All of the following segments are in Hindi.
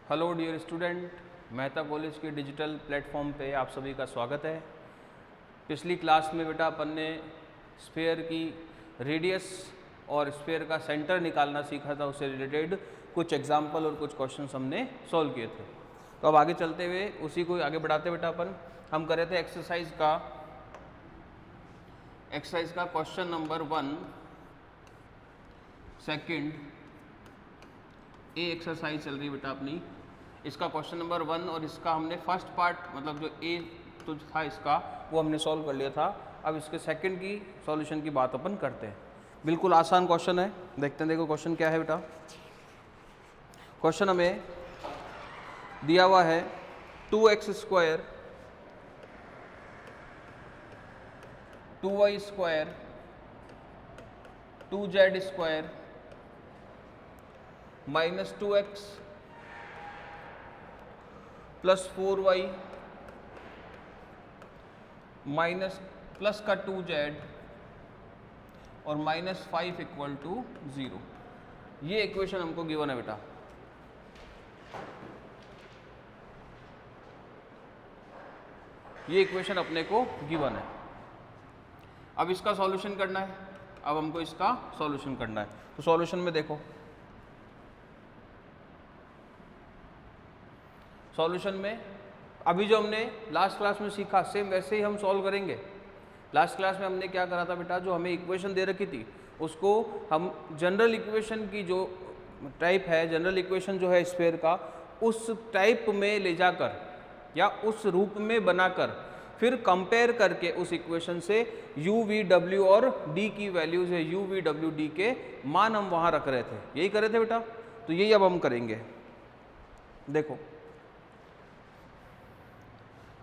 Hello dear student, Mehta college के डिजिटल प्लेटफॉर्म पे आप सभी का स्वागत है। पिछली क्लास में बेटा अपन ने स्फीयर की रेडियस और स्फीयर का सेंटर निकालना सीखा था। उससे रिलेटेड कुछ एग्जाम्पल और कुछ क्वेश्चंस हमने सॉल्व किए थे। तो अब आगे चलते हुए उसी को आगे बढ़ाते बेटा अपन हम कर रहे थे एक्सरसाइज का क्वेश्चन नंबर 1 सेकंड ए एक्सरसाइज चल रही है बेटा अपनी। इसका क्वेश्चन नंबर 1 और इसका हमने फर्स्ट पार्ट मतलब जो ए तो था इसका वो हमने सॉल्व कर लिया था। अब इसके सेकंड की सॉल्यूशन की बात अपन करते हैं। बिल्कुल आसान क्वेश्चन है, देखते हैं। देखो क्वेश्चन क्या है बेटा। क्वेश्चन हमें दिया हुआ है 2x² 2y² 2z² -2x plus 4y minus plus का 2z और -5 = 0। ये इक्वेशन हमको गिवन है बेटा। ये इक्वेशन अपने को गिवन है। अब इसका सॉल्यूशन करना है। अब हमको इसका सॉल्यूशन करना है। तो सॉल्यूशन में देखो, सॉल्यूशन में अभी जो हमने लास्ट क्लास में सीखा सेम वैसे ही हम सॉल्व करेंगे। लास्ट क्लास में हमने क्या करा था बेटा, जो हमें इक्वेशन दे रखी थी उसको हम जनरल इक्वेशन की जो टाइप है, जनरल इक्वेशन जो है स्फीयर का, उस टाइप में ले जाकर या उस रूप में बनाकर फिर कंपेयर करके उस इक्वेशन से u, v, w और d की वैल्यूज है, u, v, w, d के मान हम वहाँ रख रहे थे। यही कर रहे थे बेटा। तो यही अब हम करेंगे। देखो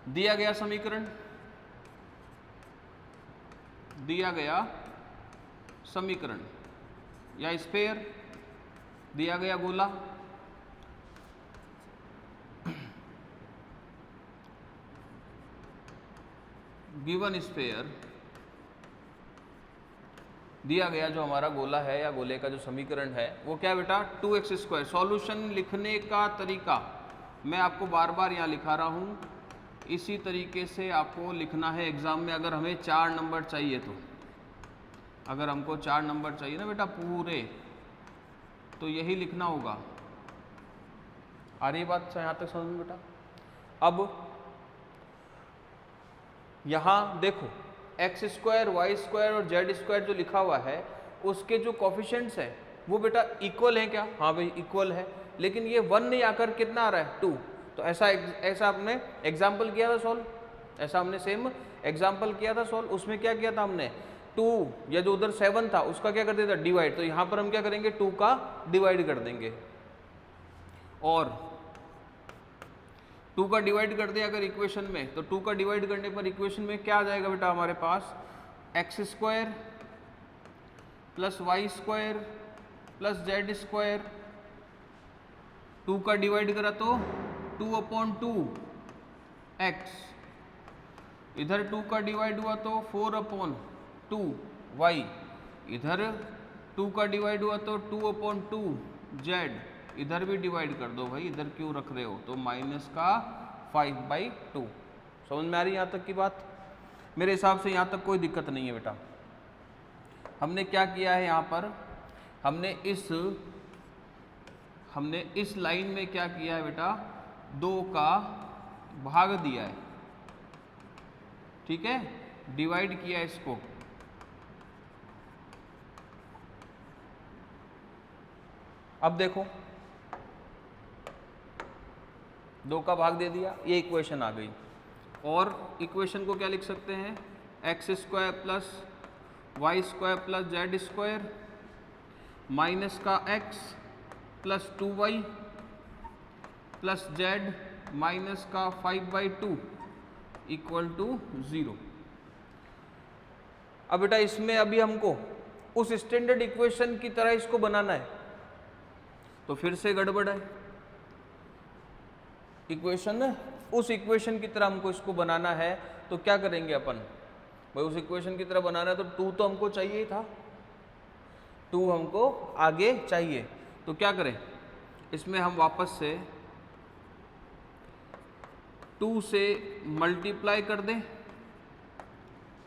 दिया गया समीकरण या स्फीयर, दिया गया गोला, गिवन स्फीयर, दिया गया जो हमारा गोला है या गोले का जो समीकरण है वो क्या बेटा 2x²। सॉल्यूशन लिखने का तरीका मैं आपको बार बार यहाँ लिखा रहा हूँ, इसी तरीके से आपको लिखना है एग्जाम में। अगर हमें 4 नंबर चाहिए तो, अगर हमको 4 नंबर चाहिए ना बेटा पूरे, तो यही लिखना होगा। आ रही बात यहाँ तक समझ में बेटा। अब यहाँ देखो x² y² और z² जो लिखा हुआ है उसके जो कोफिशिएंट्स है वो बेटा इक्वल है क्या? हाँ भाई इक्वल है। लेकिन ये 1 नहीं आकर कितना आ रहा है 2। तो ऐसा हमने एग्जाम्पल किया था सॉल्व, ऐसा हमने सेम एग्जाम्पल किया था सॉल्व। उसमें क्या किया था हमने 2 या जो उधर 7 था उसका क्या कर दिया था डिवाइड। तो यहाँ पर हम क्या करेंगे 2 का डिवाइड कर देंगे और 2 का डिवाइड कर दिया अगर इक्वेशन में, तो 2 का डिवाइड करने पर इक्वेशन में क्या आ जाएगा बेटा हमारे पास x² plus y² plus z²। 2 का डिवाइड करा तो 2/2x, इधर 2 का डिवाइड हुआ तो 4/2y, इधर 2 का डिवाइड हुआ तो 2/2z, इधर भी डिवाइड कर दो भाई, इधर क्यों रख रहे हो, तो -5/2। समझ में आ रही यहाँ तक की बात? मेरे हिसाब से यहाँ तक कोई दिक्कत नहीं है बेटा। हमने क्या किया है यहाँ पर, हमने इस लाइन में क्या किया है बेटा 2 का भाग दिया है, ठीक है, डिवाइड किया इसको। अब देखो 2 का भाग दे दिया, ये इक्वेशन आ गई। और इक्वेशन को क्या लिख सकते हैं x² plus y² plus z² minus का x plus 2y plus z minus का 5/2 = 0। अब बेटा इसमें अभी हमको उस स्टैंडर्ड इक्वेशन की तरह इसको बनाना है, तो फिर से गड़बड़ है। इक्वेशन उस इक्वेशन की तरह हमको इसको बनाना है, तो क्या करेंगे अपन भाई, उस इक्वेशन की तरह बनाना है तो 2 तो हमको चाहिए ही था, 2 हमको आगे चाहिए। तो क्या करें, इसमें हम वापस से 2 से मल्टीप्लाई कर दें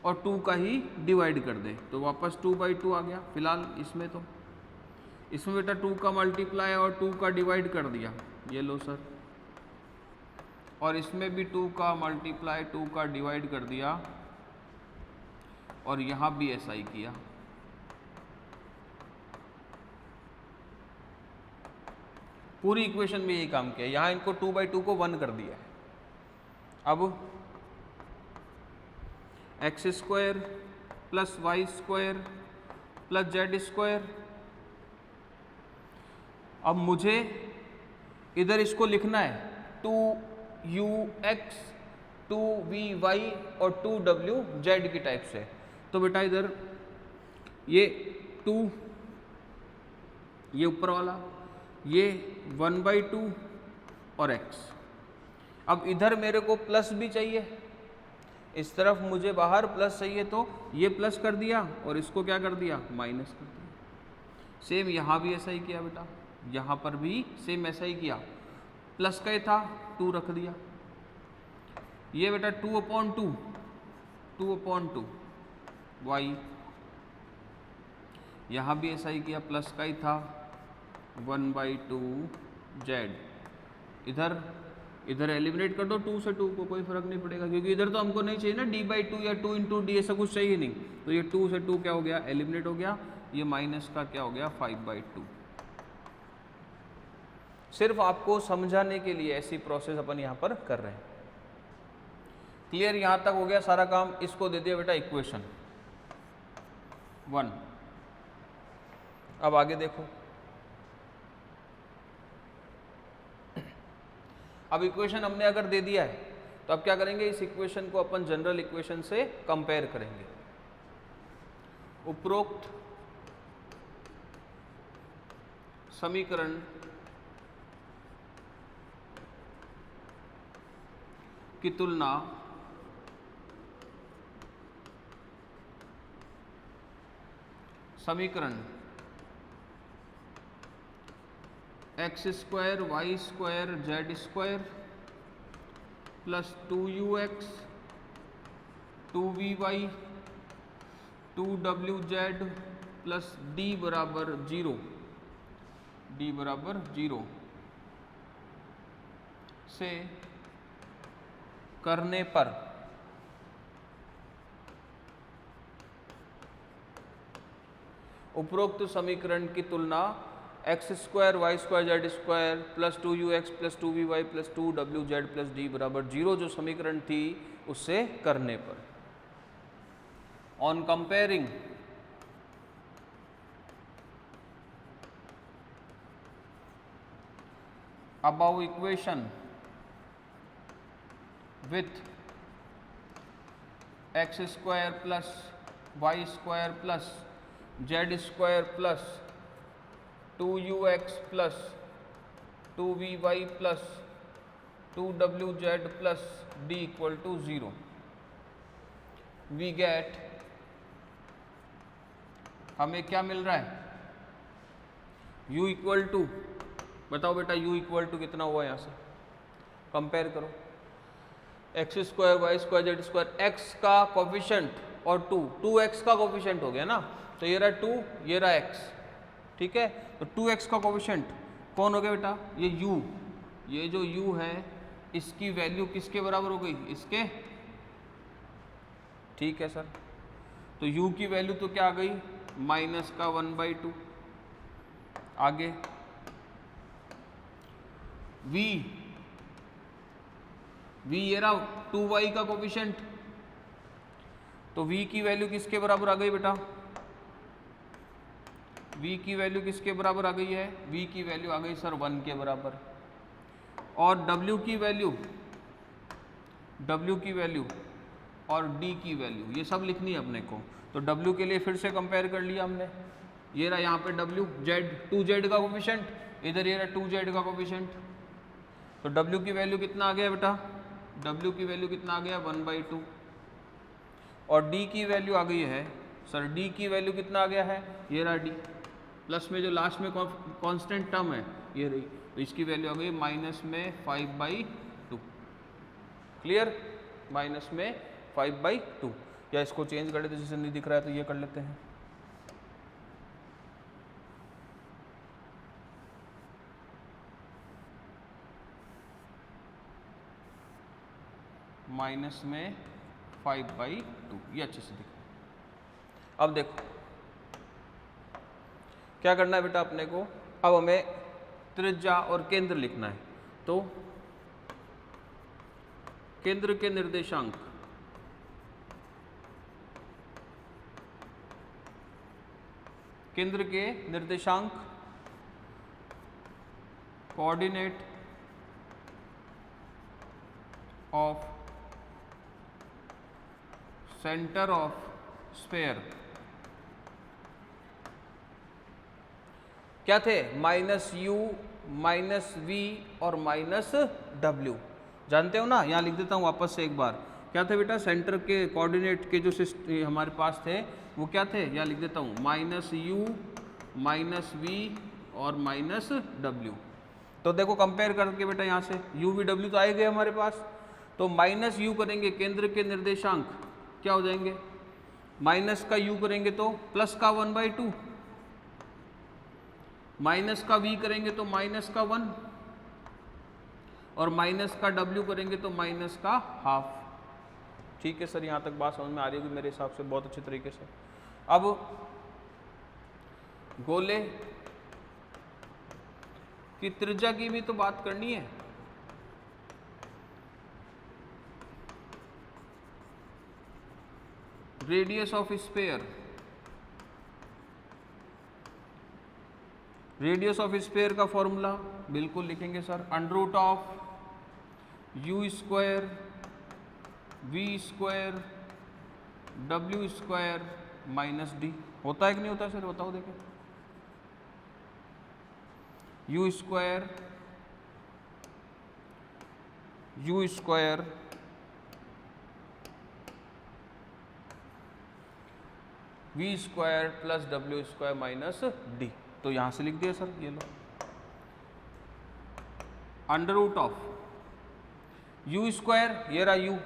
और 2 का ही डिवाइड कर दें, तो वापस 2/2 आ गया। फिलहाल इसमें तो इसमें बेटा 2 का मल्टीप्लाई और 2 का डिवाइड कर दिया, ये लो सर, और इसमें भी 2 का मल्टीप्लाई 2 का डिवाइड कर दिया, और यहाँ भी ऐसा ही किया। पूरी इक्वेशन में यही काम किया, यहाँ इनको 2/2 को 1 कर दिया है। अब x² + y² + z², अब मुझे इधर इसको लिखना है 2ux 2vy और 2wz की टाइप से। तो बेटा इधर ये 2, ये ऊपर वाला, ये 1/2 और x। अब इधर मेरे को प्लस भी चाहिए, इस तरफ मुझे बाहर प्लस चाहिए, तो ये प्लस कर दिया और इसको क्या कर दिया, माइनस कर दिया। सेम यहाँ भी ऐसा ही किया बेटा, यहाँ पर भी सेम ऐसा ही किया, प्लस का ही था 2 रख दिया। ये बेटा 2/2 y, यहाँ भी ऐसा ही किया, प्लस का ही था 1/2 z। इधर एलिमिनेट कर दो 2 से 2 को, कोई फर्क नहीं पड़ेगा, क्योंकि इधर तो हमको नहीं चाहिए ना d/2 या 2 × d, ऐसा कुछ चाहिए नहीं। तो ये 2 से 2 क्या हो गया, एलिमिनेट हो गया, ये माइनस का क्या हो गया 5/2। सिर्फ आपको समझाने के लिए ऐसी प्रोसेस अपन यहाँ पर कर रहे हैं। क्लियर, यहाँ तक हो गया सारा काम। इसको दे दिया बेटा इक्वेशन 1। अब आगे देखो, अब इक्वेशन हमने अगर दे दिया है तो अब क्या करेंगे, इस इक्वेशन को अपन जनरल इक्वेशन से कंपेयर करेंगे। उपरोक्त समीकरण की तुलना समीकरण x² y² z² plus 2ux 2vy 2wz plus d बराबर 0 से करने पर उपरोक्त समीकरण की तुलना x² y² z² plus 2ux plus 2vy plus 2wz plus d बराबर 0 जो समीकरण थी उससे करने पर। On comparing above equation with x² plus y² plus z² plus 2ux plus 2vy plus 2wz plus d equal to 0, we get, हमें क्या मिल रहा है, u इक्वल टू, बताओ बेटा u इक्वल टू कितना हुआ, यहाँ से कंपेयर करो, x² y² z², x का कोफिशिएंट और 2x का कोफिशिएंट हो गया ना, तो ये रहा 2, ये रहा x, ठीक है। तो 2x का कोफिशिएंट कौन हो गया बेटा, ये u, ये जो u है इसकी वैल्यू किसके बराबर हो गई, इसके, ठीक है सर। तो u की वैल्यू तो क्या आ गई, माइनस का 1/2। आगे v ये रहा 2y का कोफिशिएंट, तो v की वैल्यू किसके बराबर आ गई बेटा, v की वैल्यू किसके बराबर आ गई है, v की वैल्यू आ गई सर 1 के बराबर। और w की वैल्यू और d की वैल्यू ये सब लिखनी है अपने को। तो w के लिए फिर से कंपेयर कर लिया हमने, ये रहा यहाँ पे w, z 2z का कोफिशिएंट, इधर ये रहा 2z का कोफिशिएंट। तो w की वैल्यू कितना आ गया बेटा, w की वैल्यू कितना आ गया 1/2। और d की वैल्यू आ गई है सर, d की वैल्यू कितना आ गया है, ये रहा d, प्लस में जो लास्ट में कांस्टेंट टर्म है ये रही, तो इसकी वैल्यू आ गई माइनस में 5/2। क्लियर, माइनस में 5/2, या इसको चेंज कर लेते, जैसे नहीं दिख रहा है तो ये कर लेते हैं, माइनस में 5/2, ये अच्छे से दिख रहा है। अब देखो क्या करना है बेटा अपने को, अब हमें त्रिज्या और केंद्र लिखना है, तो केंद्र के निर्देशांक, केंद्र के निर्देशांक coordinate of centre of sphere क्या थे, -u, -v और -w, जानते हो ना, यहाँ लिख देता हूँ वापस से एक बार, क्या थे बेटा, सेंटर के कोऑर्डिनेट के जो हमारे पास थे वो क्या थे, यहाँ लिख देता हूँ -u, -v और -w। तो देखो कंपेयर करके बेटा यहाँ से u v w तो आए गए हमारे पास, तो -u करेंगे केंद्र के निर्देशांक क्या हो जाएंगे, माइनस का u करेंगे तो प्लस का 1/2, माइनस का v करेंगे तो माइनस का 1, और माइनस का w करेंगे तो माइनस का हाफ। ठीक है सर, यहाँ तक बात समझ में आ रही होगी मेरे हिसाब से बहुत अच्छे तरीके से। अब गोले की त्रिज्या की भी तो बात करनी है, radius of sphere, radius of sphere का फॉर्मूला बिल्कुल लिखेंगे sir, √ u square v square w square -d, होता है कि नहीं होता सर, बताओ देखो, u square v square plus w square -d, तो यहां से लिख दिया सर, ये लो, √ u स्क्वायर, ये रहा u,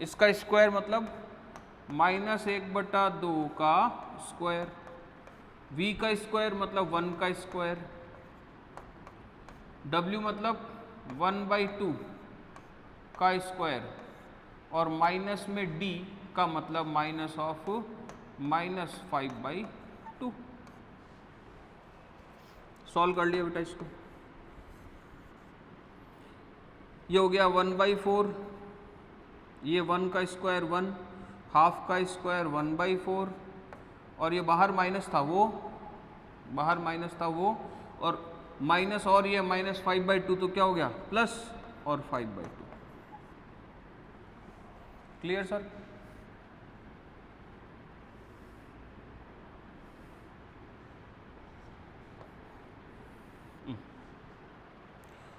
इसका स्क्वायर मतलब -1/2 का स्क्वायर, v का स्क्वायर मतलब 1 का स्क्वायर, w मतलब 1/2 का स्क्वायर, और माइनस में d का मतलब -5/2। सॉल्व कर लिया बेटा इसको, ये हो गया 1/4, ये 1 का स्क्वायर 1, हाफ का स्क्वायर 1/4, और ये बाहर माइनस था वो, बाहर माइनस था वो, और माइनस और ये -5/2, तो क्या हो गया प्लस और 5/2। Clear sir?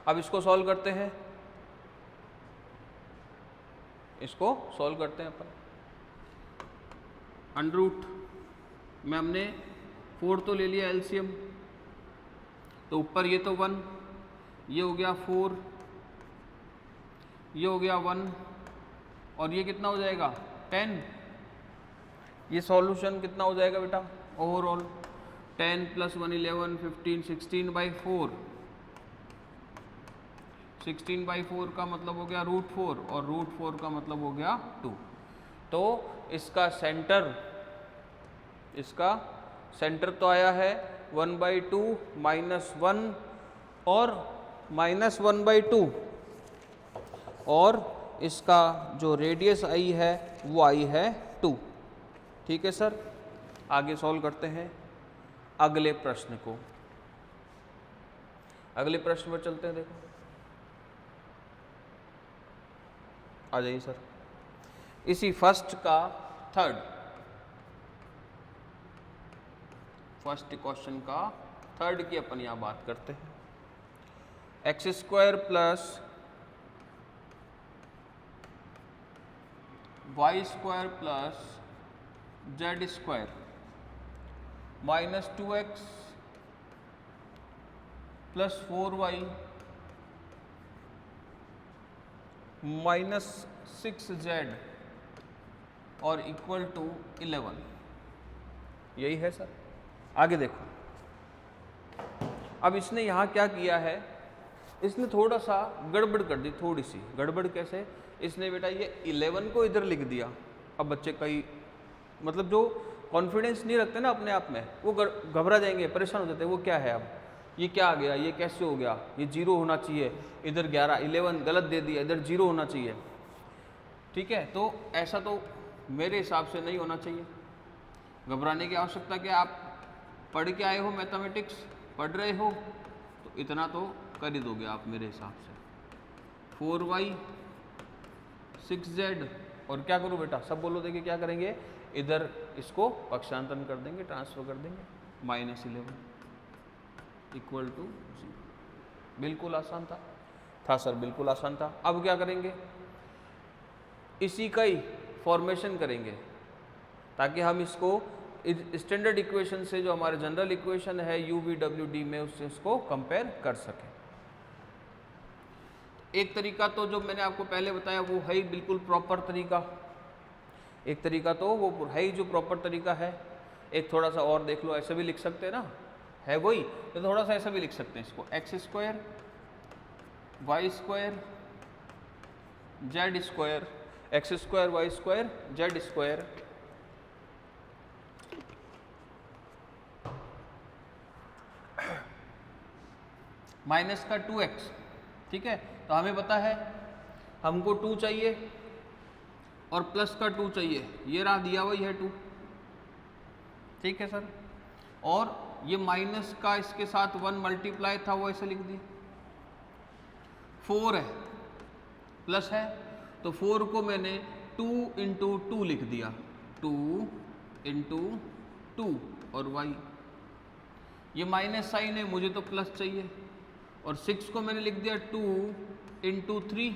अब इसको सॉल्व करते हैं, इसको सॉल्व करते हैं अपन। √ में हमने 4 तो ले लिया एलसीएम, तो ऊपर ये तो 1, ये हो गया 4, ये हो गया 1, और ये कितना हो जाएगा 10। ये सॉल्यूशन कितना हो जाएगा बेटा ओवरऑल, 10 + 1 11 15 16/4, 16/4 का मतलब हो गया √4, और √4 का मतलब हो गया 2। तो इसका सेंटर तो आया है 1/2 -1 और -1/2, और इसका जो रेडियस आई है वो आई है 2। ठीक है सर, आगे सॉल्व करते हैं अगले प्रश्न को। अगले प्रश्न पर चलते हैं, देखो आ जाइए सर। इसी फर्स्ट क्वेश्चन का थर्ड की अपन यहाँ बात करते हैं। x² + y² + z² -2x + 4y -6z और इक्वल टू 11, यही है सर। आगे देखो, अब इसने यहाँ क्या किया है, इसने थोड़ा सा गड़बड़ कर दी, थोड़ी सी गड़बड़। कैसे? इसने बेटा ये 11 को इधर लिख दिया। अब बच्चे कई मतलब जो कॉन्फिडेंस नहीं रखते ना अपने आप में, वो घबरा जाएंगे, परेशान हो जाते हैं। वो क्या है, अब ये क्या आ गया, ये कैसे हो गया, ये 0 होना चाहिए, इधर 11 गलत दे दिया, इधर 0 होना चाहिए। ठीक है, तो ऐसा तो मेरे हिसाब से नहीं होना चाहिए। घबराने की आवश्यकता क्या, आप पढ़ के आए हो, मैथमेटिक्स पढ़ रहे हो, तो इतना तो कर ही दोगे आप मेरे हिसाब से। 4y 6z और क्या करूँ बेटा, सब बोलो, देखिए क्या करेंगे, इधर इसको पक्षांतरण कर देंगे, ट्रांसफर कर देंगे, -11 इक्वल टू 0। बिल्कुल आसान था सर, बिल्कुल आसान था। अब क्या करेंगे, इसी का ही फॉर्मेशन करेंगे ताकि हम इसको स्टैंडर्ड इक्वेशन से, जो हमारे जनरल इक्वेशन है UVWD में, उससे इसको कंपेयर कर सकें। एक तरीका तो जो मैंने आपको पहले बताया वो है ही बिल्कुल प्रॉपर तरीका, एक तरीका तो वो है ही जो प्रॉपर तरीका है। एक थोड़ा सा और देख लो, ऐसे भी लिख सकते हैं ना, है वही, तो थोड़ा सा ऐसा भी लिख सकते हैं इसको, x² y² z², x² y² z² minus का 2x। ठीक है, तो हमें पता है हमको 2 चाहिए और प्लस का 2 चाहिए, ये रहा दिया हुआ है 2। ठीक है सर, और ये माइनस का इसके साथ 1 मल्टीप्लाई था, वो ऐसे लिख दी। 4 है, प्लस है, तो 4 को मैंने 2 × 2 लिख दिया, 2 × 2 और y, ये माइनस साइन है, मुझे तो प्लस चाहिए। और 6 को मैंने लिख दिया 2 × 3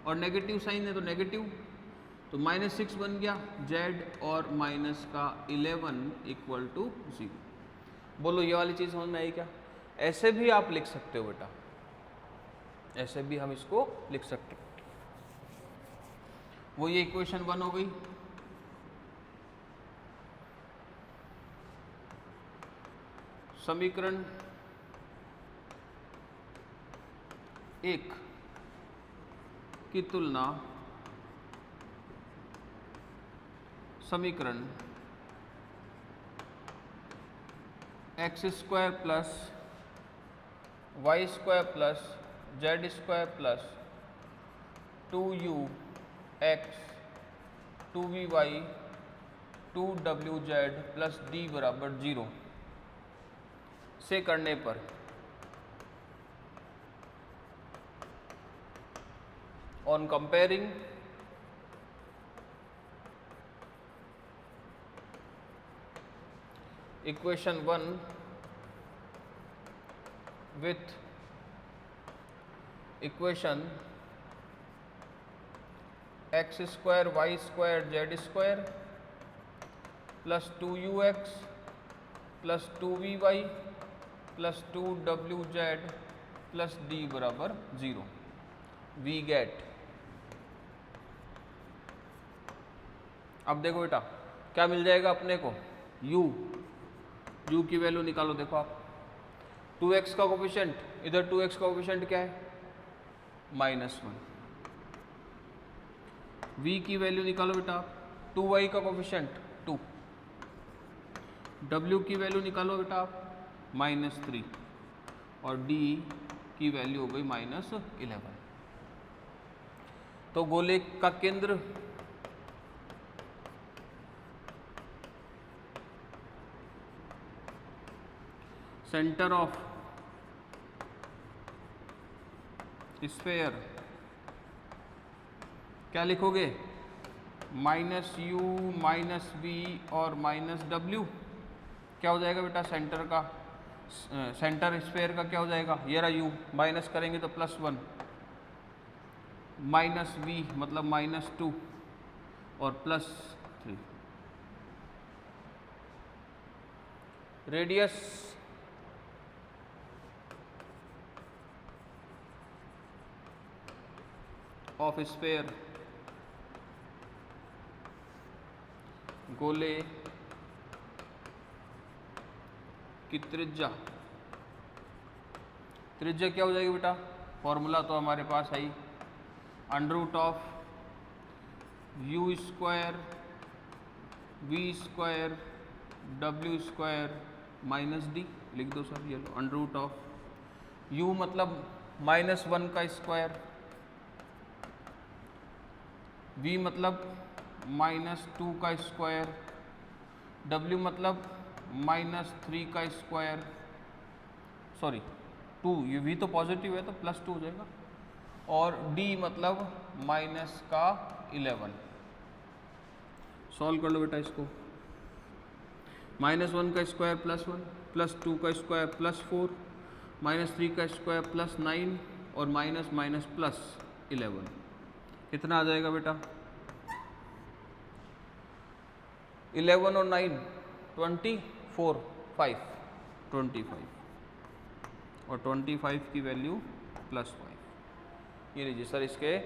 और नेगेटिव साइन है तो नेगेटिव, तो -6 बन गया, z और माइनस का 11 इक्वल टू 0। बोलो ये वाली चीज़ समझ में आई क्या? ऐसे भी आप लिख सकते हो बेटा, ऐसे भी हम इसको लिख सकते हैं। वो ये इक्वेशन 1 हो गई। समीकरण 1 की तुलना समीकरण x² plus y² plus z² plus 2u(x) 2vy 2wz plus d बराबर 0 से करने पर on comparing equation 1 with equation x² y² z² plus 2ux plus 2vy plus 2wz plus d बराबर 0, वी गेट। अब देखो बेटा क्या मिल जाएगा अपने को, u की वैल्यू निकालो। देखो आप 2x का कोफिशिएंट, इधर 2x का कोफिशिएंट क्या है, -1। v की वैल्यू निकालो बेटा, 2y का कोफिशिएंट 2, w की वैल्यू निकालो बेटा आप -3 और d की वैल्यू हो गई -11। तो गोले का केंद्र सेंटर ऑफ स्फेयर क्या लिखोगे, -u -v और -w। क्या हो जाएगा बेटा सेंटर का, सेंटर स्फेयर का क्या हो जाएगा, ये रहा u, माइनस करेंगे तो +1, -v मतलब -2 और +3। रेडियस ऑफ स्फीयर, गोले की त्रिज्या, त्रिज्या क्या हो जाएगी बेटा, फॉर्मूला तो हमारे पास है ही, under root of U square V square W square minus D, लिख दो सर, ये लो अंडर रूट ऑफ u मतलब -1 का स्क्वायर, v मतलब -2 का स्क्वायर, w मतलब -3 का स्क्वायर, सॉरी 2, ये v तो पॉजिटिव है तो +2 हो जाएगा, और d मतलब -11। सॉल्व कर लो बेटा इसको, -1 का स्क्वायर +1, +2 का स्क्वायर +4, -3 का स्क्वायर +9 और माइनस माइनस +11, कितना आ जाएगा बेटा, 11 और 9 24, 5 25, और 25 की वैल्यू +5। ये लीजिए सर, इसके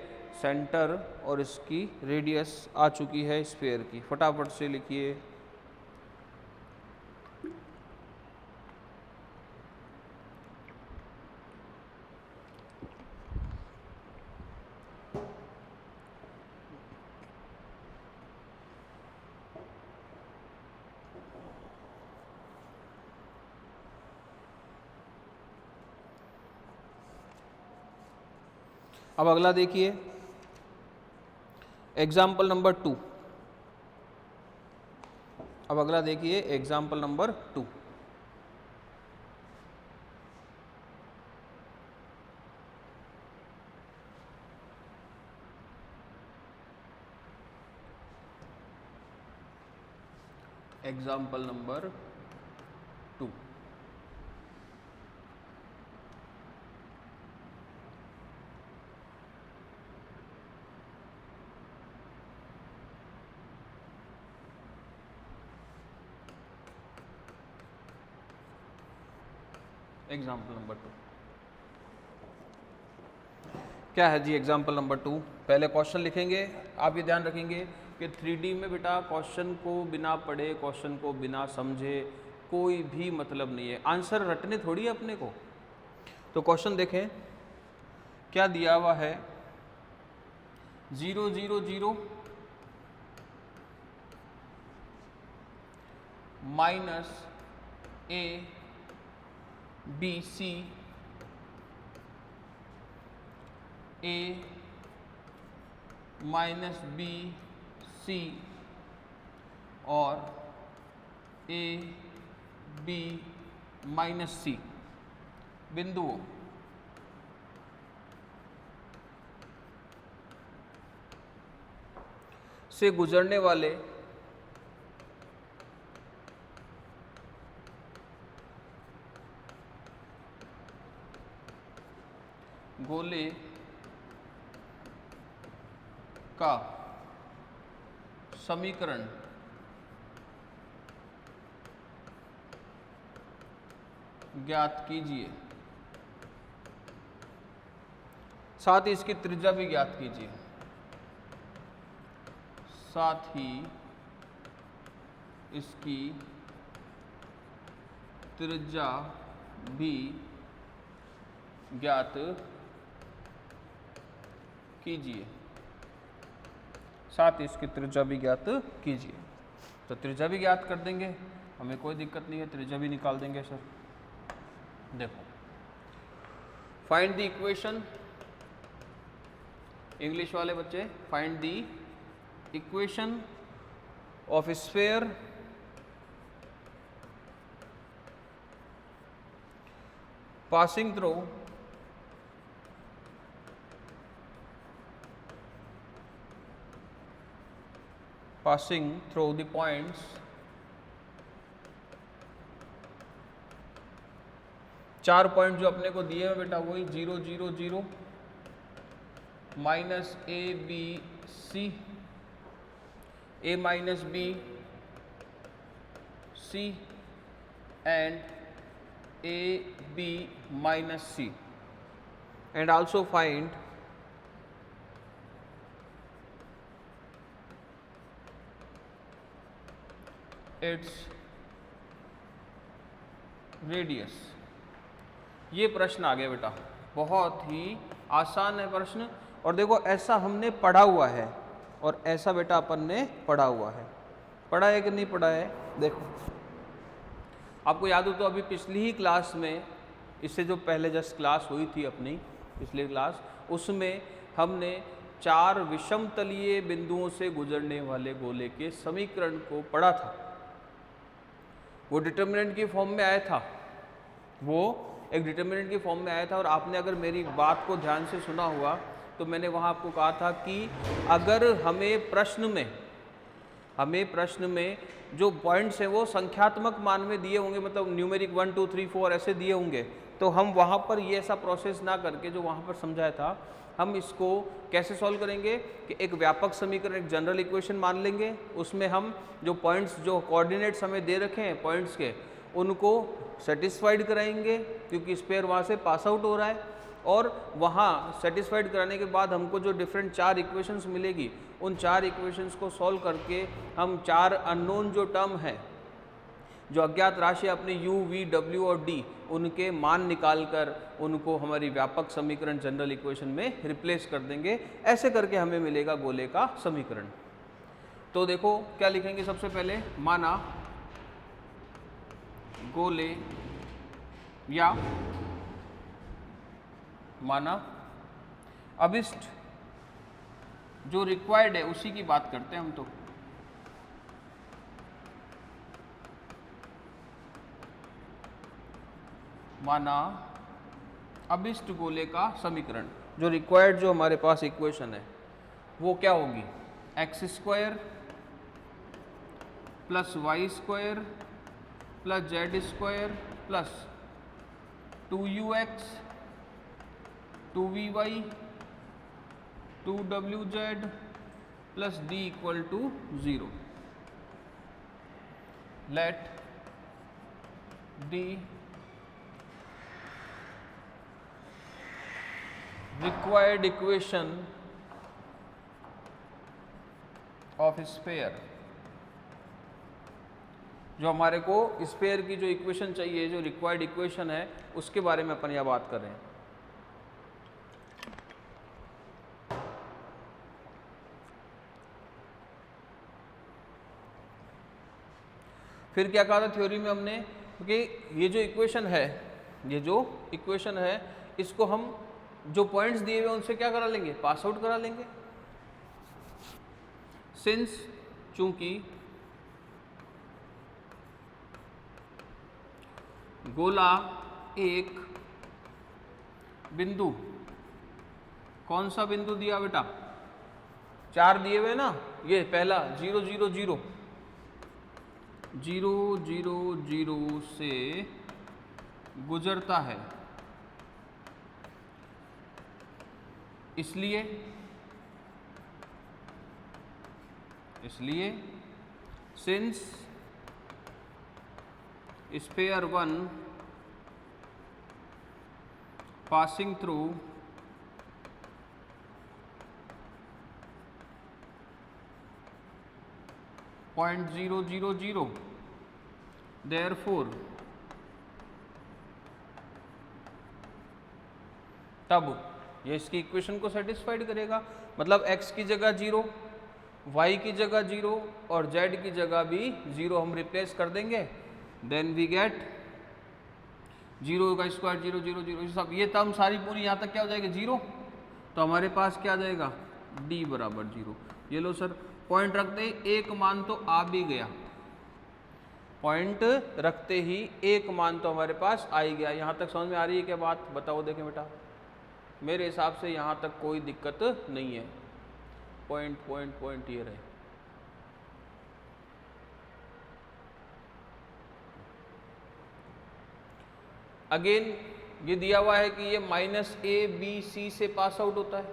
सेंटर और इसकी रेडियस आ चुकी है स्फीयर की, फटाफट से लिखिए। अब अगला देखिए, एग्जाम्पल नंबर 2। अब अगला देखिए example number 2। Example number 2। Example number 2 क्या है जी? एग्जाम्पल नंबर 2, पहले क्वेश्चन लिखेंगे। आप ये ध्यान रखेंगे कि 3D में बेटा क्वेश्चन को बिना पढ़े, क्वेश्चन को बिना समझे कोई भी मतलब नहीं है, आंसर रटने थोड़ी है अपने को। तो क्वेश्चन देखें क्या दिया हुआ है, 0 0 0 minus A B C A minus B C और ए बी माइनस सी बिंदुओं से गुजरने वाले गोले का समीकरण ज्ञात कीजिए, साथ ही इसकी त्रिज्या भी ज्ञात कीजिए, साथ ही इसकी त्रिज्या भी ज्ञात कीजिए, साथ ही इसकी त्रिज्या भी ज्ञात कीजिए। तो त्रिज्या भी ज्ञात कर देंगे, हमें कोई दिक्कत नहीं है, त्रिज्या भी निकाल देंगे सर। देखो, फाइंड द इक्वेशन, इंग्लिश वाले बच्चे, find the equation of sphere passing through the points चार पॉइंट जो अपने को दिए हैं बेटा वही 0 0 0 minus A B C, A minus B C and a b minus c, and also find its radius. ये प्रश्न आ गया बेटा, बहुत ही आसान है प्रश्न। और देखो ऐसा हमने पढ़ा हुआ है और ऐसा बेटा अपन ने पढ़ा हुआ है। पढ़ा है कि नहीं पढ़ा है? देखो आपको याद हो तो अभी पिछली ही क्लास में, इससे जो पहले जस्ट क्लास हुई थी अपनी पिछली क्लास, उसमें हमने 4 विषमतलीय बिंदुओं से गुजरने वाले गोले के समीकरण को पढ़ा था। वो डिटर्मिनेंट की फॉर्म में आया था, वो एक डिटर्मिनेंट की फॉर्म में आया था। और आपने अगर मेरी बात को ध्यान से सुना हुआ तो मैंने वहाँ आपको कहा था कि अगर हमें प्रश्न में जो पॉइंट्स हैं वो संख्यात्मक मान में दिए होंगे, मतलब न्यूमेरिक 1 2 3 4 ऐसे दिए होंगे, तो हम वहाँ पर ये ऐसा प्रोसेस ना करके जो वहाँ पर समझाया था, हम इसको कैसे सॉल्व करेंगे कि एक व्यापक समीकरण, एक जनरल इक्वेशन मान लेंगे। उसमें हम जो पॉइंट्स, जो कोऑर्डिनेट्स हमें दे रखे हैं पॉइंट्स के, उनको सेटिस्फाइड कराएंगे क्योंकि स्पेयर वहाँ से पास आउट हो रहा है। और वहाँ सेटिस्फाइड कराने के बाद हमको जो डिफरेंट 4 इक्वेशंस मिलेगी, उन 4 इक्वेशंस को सॉल्व करके हम 4 अननोन जो टर्म है, जो अज्ञात राशि अपने u, v, w और d, उनके मान निकाल कर उनको हमारी व्यापक समीकरण जनरल इक्वेशन में रिप्लेस कर देंगे। ऐसे करके हमें मिलेगा गोले का समीकरण। तो देखो क्या लिखेंगे सबसे पहले, माना गोले या माना अभिष्ट जो रिक्वायर्ड है उसी की बात करते हैं हम। तो माना अभिष्ट गोले का समीकरण, जो रिक्वायर्ड जो हमारे पास इक्वेशन है वो क्या होगी, x² plus y² plus z² plus 2ux 2vy 2wz plus d equal to 0। Let d required equation of sphere। जो हमारे को स्पेयर की जो इक्वेशन चाहिए, जो रिक्वायर्ड इक्वेशन है, उसके बारे में अपन यह बात कर रहे हैं। फिर क्या कहा था थ्योरी में हमने, क्योंकि ये जो इक्वेशन है, इसको हम जो पॉइंट्स दिए हुए उनसे क्या करा लेंगे, पास आउट करा लेंगे। सिंस चूंकि गोला एक बिंदु, कौन सा बिंदु दिया बेटा, 4 दिए हुए ना, ये पहला 0 0 0 0 0 0 से गुजरता है, इसलिए since sphere 1 passing through point 0 0 0, therefore तब ये इसकी इक्वेशन को सेटिस्फाइड करेगा। मतलब x की जगह 0, y की जगह 0 और z की जगह भी 0 हम रिप्लेस कर देंगे। देन वी गेट 0 का स्क्वायर 0 0 0, सब ये टर्म सारी पूरी यहाँ तक क्या हो जाएगी 0। तो हमारे पास क्या आ जाएगा, d बराबर 0। ये लो सर, पॉइंट रखते ही एक मान तो आ भी गया, पॉइंट रखते ही एक मान तो हमारे पास आ ही गया। यहाँ तक समझ में आ रही है क्या बात, बताओ। देखें बेटा, मेरे हिसाब से यहाँ तक कोई दिक्कत नहीं है। पॉइंट पॉइंट पॉइंट ये रहे। अगेन ये दिया हुआ है कि ये -a b c से पास आउट होता है।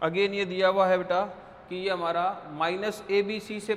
अगेन ये दिया हुआ है बेटा कि ये हमारा -a b c से